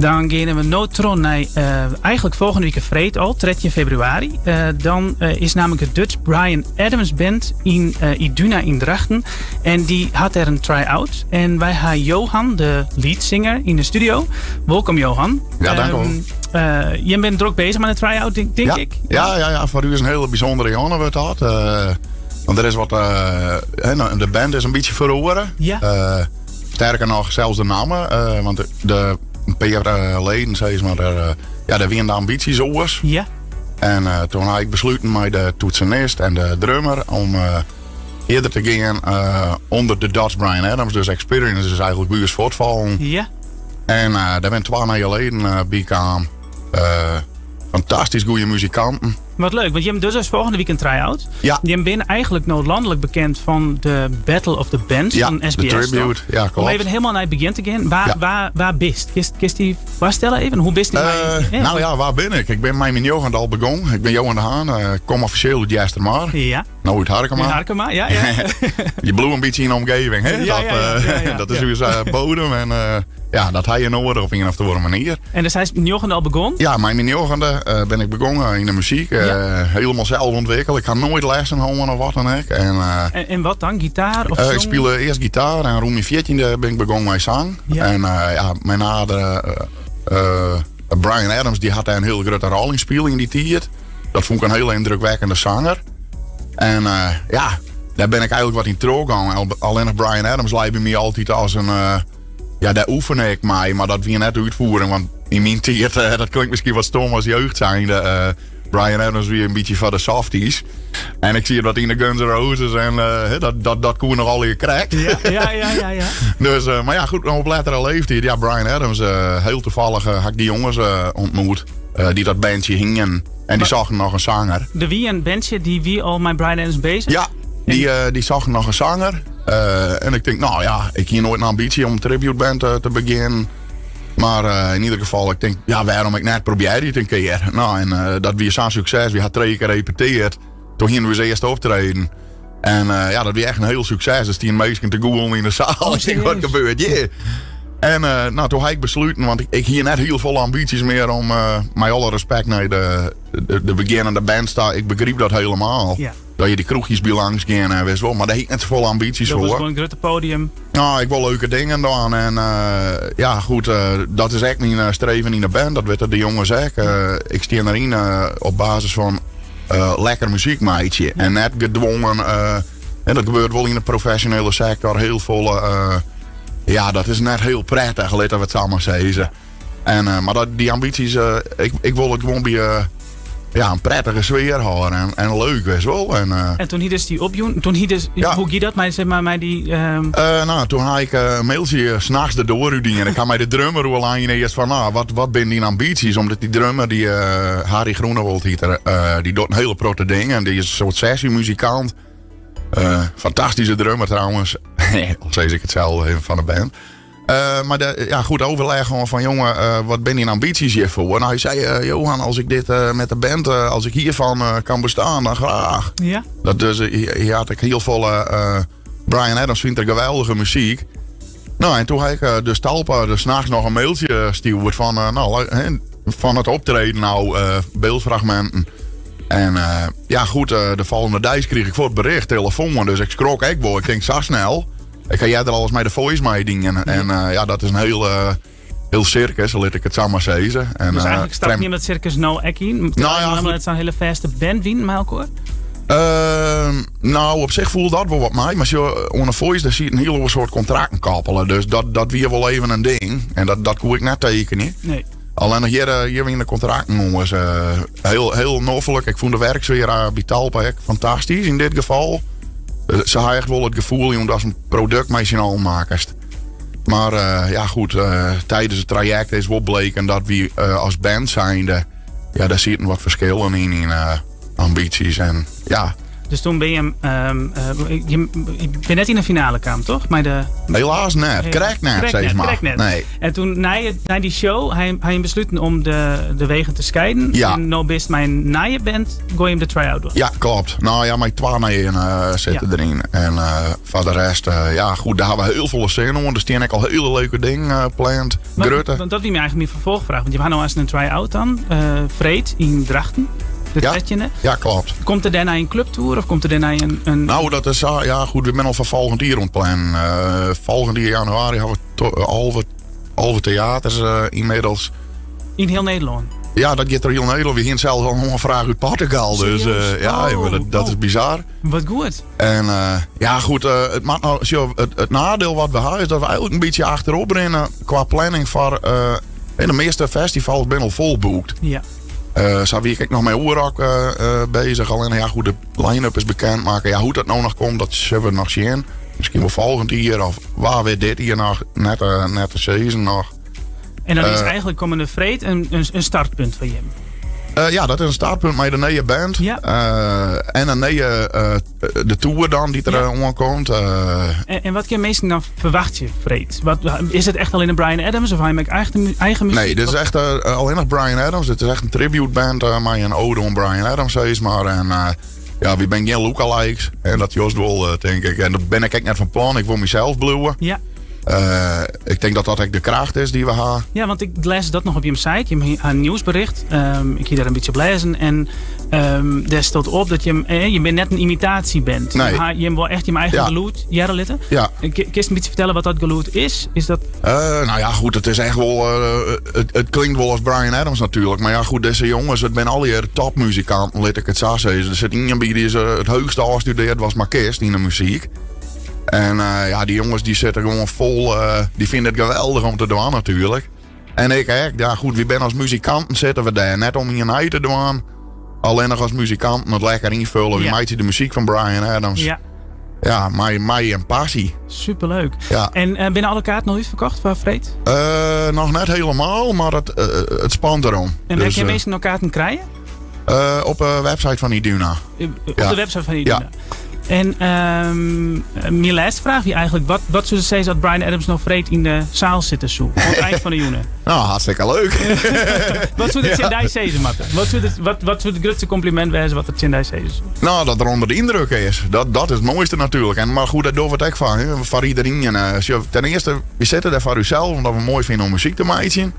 Dan gaan we noodtron naar eigenlijk volgende week vreed al, 13 februari. Dan is namelijk de Dutch Bryan Adams Band in Iduna in Drachten. En die had er een try-out. En wij hebben Johan, de leadzanger, in de studio. Welkom Johan. Ja, dank u wel. Je bent druk bezig met een try-out, denk ik? Ja, voor u is een hele bijzondere jongen wordt dat. Want er is wat, de band is een beetje verloren. Ja. Sterker nog, zelfs de namen. Want een paar jaar geleden zei ze maar, er waren de ambities oors. Ja. En toen had ik besloten met de toetsenist en de drummer om eerder te gaan onder de Dutch Bryan Adams. Dus Experience is eigenlijk buurs voortvallen. Ja. En daar ben 2 jaar geleden bijkwamen fantastisch goede muzikanten. Wat leuk, want je hebt dus als volgende week een try-out. Ja. Je bent eigenlijk nou landelijk bekend van de Battle of the Bands van SBS. De tribute. Ja, klopt. Om even helemaal naar het begin te gaan. Waar bist? Kist die voorstellen even? Hoe bist die? Nou ja, waar ben ik? Ik ben met mijn Johan al begonnen. Ik ben Johan de Haan. Ik kom officieel uit Jestermaar. Ja. Nou, uit Harkema. Harkema, ja. Je bloemt een beetje in de omgeving, hè? Ja. Dat is uw bodem en dat heb je nodig op een of andere manier. En dus hij is met Johan al begonnen? Ja, met mijn Johan ben ik begonnen in de muziek. Helemaal zelf ontwikkeld. Ik ga nooit lessen houden of wat dan ook. En wat dan? Gitaar of ik speel eerst gitaar en rond mijn 14e ben ik begonnen met zang. Ja. En mijn nader Bryan Adams die had een heel grote rol in spelen in die tijd. Dat vond ik een heel indrukwekkende zanger. En daar ben ik eigenlijk wat in teruggegaan. Alleen nog Bryan Adams lijkt bij mij altijd als een... daar oefen ik mee, maar dat weer net uitvoeren. Want in mijn tijd, dat klinkt misschien wat stom als jeugd zijnde... Bryan Adams weer een beetje van de softies. En ik zie dat in de Guns N' Roses en dat koe nog al je krijgt. Ja. Dus, maar ja, goed, op latere leeftijd. Ja, Bryan Adams, heel toevallig had ik die jongens ontmoet. Die dat bandje hingen. En die zagen nog een zanger. De wie een bandje die wie al met Bryan Adams bezig? Ja, die zag nog een zanger. En ik denk, nou ja, ik hier nooit een ambitie om een tributeband te beginnen. Maar in ieder geval, ik denk, waarom ik net probeer dit een keer. Nou, en dat weer zo'n succes. We hadden 3 keer gerepeteerd. Toen gingen we ze eerst optreden. En dat weer echt een heel succes. Dus die mensen te googlen in de zaal. Ik denk, wat gebeurt? En toen heb ik besloten, want ik hier net heel veel ambities meer om, met alle respect naar de beginnende band staan. Ik begreep dat helemaal. Ja. Dat je die kroegjes bij langs gaan en wist wel. Maar daar heb ik net zoveel ambities voor. Dat was gewoon een grote podium. Nou, ik wil leuke dingen doen. En goed, dat is echt mijn streven in de band. Dat weten de jongens ook. Ik steer erin op basis van lekker muziekmeidje. Ja. En net gedwongen. En dat gebeurt wel in de professionele sector. Heel veel... dat is net heel prettig, laten we het samen zeggen. En, maar die ambities... ik wil het gewoon bij... een prettige sfeer houden en leuk is wel. En toen hij dus die opjoen, hoe ging dat? Maar die... toen had ik een mailtje 's nachts erdoor en ik ga met de drummer hoe lang eerst van, wat ben die ambities? Omdat die drummer, die Harry Groenewold heet die doet een hele protte ding en die is een soort sessiemuzikant. Fantastische drummer trouwens. Al zeg ik het zelf even van de band. Maar goed overleg gewoon van jongen, wat ben je ambities hiervoor? Nou, hij zei, Johan, als ik dit met de band, als ik hiervan kan bestaan, dan graag. Ja. Dat dus, hier had ik heel veel, Bryan Adams vindt er geweldige muziek. Nou, en toen had ik dus Talpa dus 's nachts nog een mailtje stuurd van, van het optreden beeldfragmenten. En de volgende dag kreeg ik voor het bericht, telefoon, dus ik schrok echt wel. Ik denk, zo snel. Ik ga jij er alles met de voice mee dingen. En dat is een heel circus, laat ik het zo maar zeggen. En, dus eigenlijk staat niet met het circus nou echt in? Het zijn hele vaste band wien met elkaar? Nou, op zich voelt dat wel wat mij. Maar als je onder voice, daar zie je een hele soort contracten kappelen. Dus dat weer wel even een ding. En dat kon ik net tekenen. Nee. Alleen nog hier in de contracten, jongens. Heel noffelijk. Ik vond de werksfeer bij Talpa fantastisch in dit geval. Ze hebben echt wel het gevoel dat ze een product met z'n allen maken. Maar tijdens het traject is wel bleken dat we als band zijnde... daar zitten wat verschillen in ambities. En Dus toen ben je je bent net in de finale kwam, toch? Maar Helaas net. Krijg net, zeg maar. Nee. En toen na die show, hij besloten om de wegen te scheiden. Ja. En nou best mijn naaie band, gooi je hem de try-out doen. Ja, klopt. Nou ja, mijn 2 zitten erin. En voor de rest, ja goed, daar hebben we heel veel zin in. Dus die heb ik al hele leuke dingen planned. Grutte. Want dat is me eigenlijk mijn vervolgvraag. Want je had nou eens een try-out dan. Vreed in Drachten. Ja, klopt. Komt er daarna een clubtour of komt er daarna een... Nou, dat is, ja goed, we zijn al van volgend jaar aan het plannen. Volgend jaar januari hebben we halve theaters inmiddels. In heel Nederland? Ja, dat gaat er heel Nederland. We gaan zelfs al een vraag uit Portugal. Dus ja, dat is bizar. Wat goed. En ja goed, het nadeel wat we hebben is dat we eigenlijk een beetje achterop rennen qua planning voor... de meeste festivals ben al volboekt. Ja. Zo wie ik nog met Oerak bezig. Alleen ja goed, de line-up is bekend maken. Ja, hoe dat nou nog komt, dat zullen we nog zien. Misschien wel volgend jaar of waar weer dit hier nog. Net de season nog. En dan is eigenlijk komende Vreed een startpunt van je. Ja, dat is een startpunt met een nieuwe band. Ja. En een nieuwe de tour dan die er aankomt. En wat kun je meestal dan verwacht je, Vreed? Is het echt alleen een Bryan Adams of hij maakt eigen muziek? Nee, dit is echt alleen nog Bryan Adams. Het is echt een tribute band met een ode aan Bryan Adams, zeg maar. En ja, wie ben geen lookalikes. En dat juist wel, denk ik. En daar ben ik net van plan. Ik wil mezelf bluwen. Ja. Ik denk dat dat echt de kracht is die we hebben. Ja, want ik lees dat nog op je site. Je hebt een nieuwsbericht. Ik hier daar een beetje op lezen. En daar stond op dat je bent net een imitatieband. Nee. Je hebt wel echt je eigen geluid. Jarrelitten. Ja. Kun je een beetje vertellen wat dat geluid is? Is dat... Nou ja, goed, het is echt wel... het klinkt wel als Bryan Adams natuurlijk. Maar ja, goed, deze jongens, het zijn al hier topmuzikanten, laat ik het zo zeggen. Er zit iemand bij die het hoogste afgestudeerd was, maar kist in de muziek. En ja, die jongens die zitten gewoon vol, die vinden het geweldig om te doen natuurlijk. En ik, ja goed, wie ben als muzikanten zitten we daar net om in je te doen. Alleen nog als muzikanten het lekker invullen. Wie maakt de muziek van Bryan Adams? Ja. Ja, mij een passie. Superleuk. Ja. En binnen alle kaarten nog iets verkocht van Vreed? Nog net helemaal, maar het spant erom. En dus, kun je meestal nog kaarten krijgen? Op de website van Iduna. Op de website van Iduna. Ja. En mijn laatste vraag je eigenlijk. Wat zou je zeggen dat Bryan Adams nog Vreed in de zaal zit te zoeken? Aan het eind van de joenen. Nou, hartstikke leuk. Wat zou het Tjendai zeggen, Matte? Wat zou het grootste compliment wezen wat het Tjendai zeggen? Nou, dat er onder de indruk is. Dat is het mooiste natuurlijk. En, maar goed, daar doen we het ook van. Voor iedereen. Ten eerste, we zitten daar voor uzelf. Omdat we mooi vinden om muziek te maken.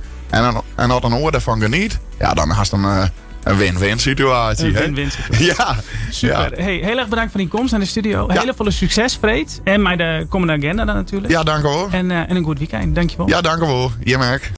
En als dan hoor daarvan geniet. Ja, dan haast een win-win situatie. Een win-win situatie. Ja. Super. Ja. Hey, heel erg bedankt voor die komst naar de studio. Ja. Hele volle succes, Vreed. En mij de komende agenda dan natuurlijk. Ja, dank u wel. En een goed weekend. Dankjewel. Ja, dank u wel. Je merkt.